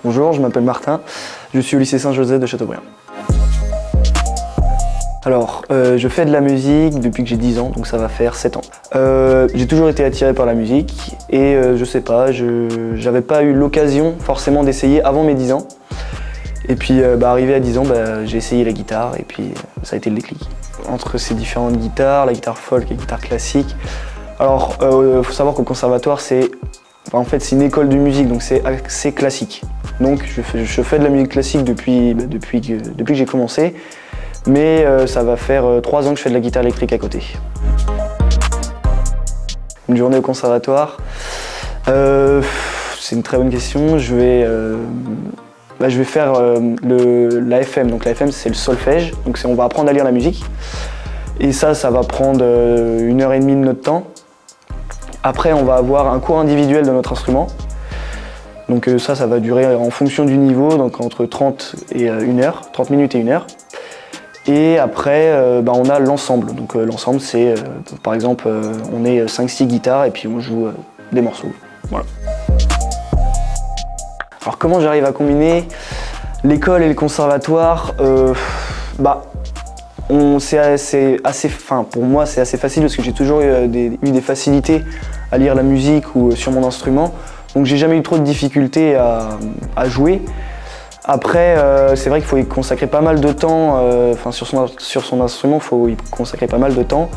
Bonjour, je m'appelle Martin, je suis au lycée Saint-Joseph de Châteaubriand. Alors, je fais de la musique depuis que j'ai 10 ans, donc ça va faire 7 ans. J'ai toujours été attiré par la musique et je sais pas, j'avais pas eu l'occasion forcément d'essayer avant mes 10 ans. Et puis arrivé à 10 ans, j'ai essayé la guitare et puis ça a été le déclic. Entre ces différentes guitares, la guitare folk et la guitare classique, alors faut savoir qu'au conservatoire c'est une école de musique, donc c'est assez classique. Donc je fais de la musique classique depuis que j'ai commencé, mais ça va faire 3 ans que je fais de la guitare électrique à côté. Une journée au conservatoire, c'est une très bonne question. Je vais faire l'AFM. Donc l'AFM c'est le solfège, donc on va apprendre à lire la musique. Et ça va prendre 1h30 de notre temps. Après on va avoir un cours individuel de notre instrument. Donc ça va durer en fonction du niveau, donc entre 30 minutes et 1 heure. Et après on a l'ensemble. Donc l'ensemble c'est par exemple on est 5-6 guitares et puis on joue des morceaux. Voilà. Alors comment j'arrive à combiner l'école et le conservatoire? Pour moi c'est assez facile parce que j'ai toujours eu des facilités à lire la musique ou sur mon instrument. Donc j'ai jamais eu trop de difficultés à jouer. Après c'est vrai qu'il faut y consacrer pas mal de temps, sur son instrument il faut y consacrer pas mal de temps.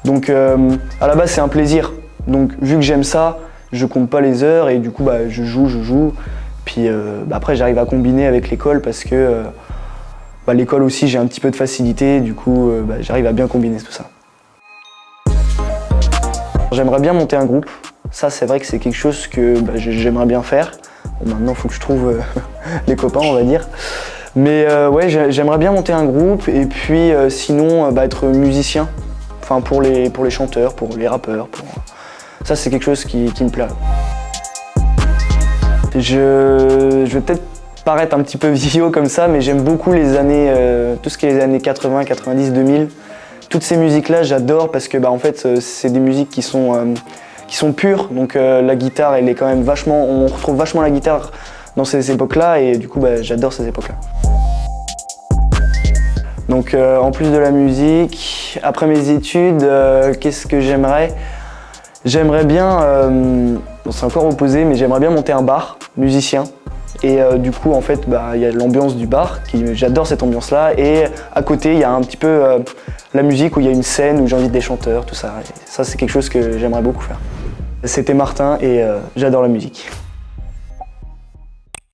Donc à la base c'est un plaisir. Donc vu que j'aime ça, je compte pas les heures et du coup je joue. Puis après j'arrive à combiner avec l'école parce que l'école aussi j'ai un petit peu de facilité, du coup j'arrive à bien combiner tout ça. J'aimerais bien monter un groupe, ça c'est vrai que c'est quelque chose que j'aimerais bien faire. Bon, maintenant il faut que je trouve les copains on va dire. Mais ouais j'aimerais bien monter un groupe et puis sinon être musicien, pour les chanteurs, pour les rappeurs. Ça c'est quelque chose qui me plaît. Je vais peut-être paraître un petit peu vieux comme ça, mais j'aime beaucoup les années, tout ce qui est les années 80, 90, 2000. Toutes ces musiques-là, j'adore parce que c'est des musiques qui sont pures. Donc la guitare, elle est quand même on retrouve vachement la guitare dans ces époques-là et du coup, j'adore ces époques-là. Donc en plus de la musique, après mes études, qu'est-ce que j'aimerais? J'aimerais bien, c'est encore opposé, mais j'aimerais bien monter un bar musicien. Et du coup, il y a l'ambiance du bar, j'adore cette ambiance-là. Et à côté, il y a un petit peu la musique où il y a une scène où j'invite des chanteurs, tout ça. Et ça, c'est quelque chose que j'aimerais beaucoup faire. C'était Martin et j'adore la musique.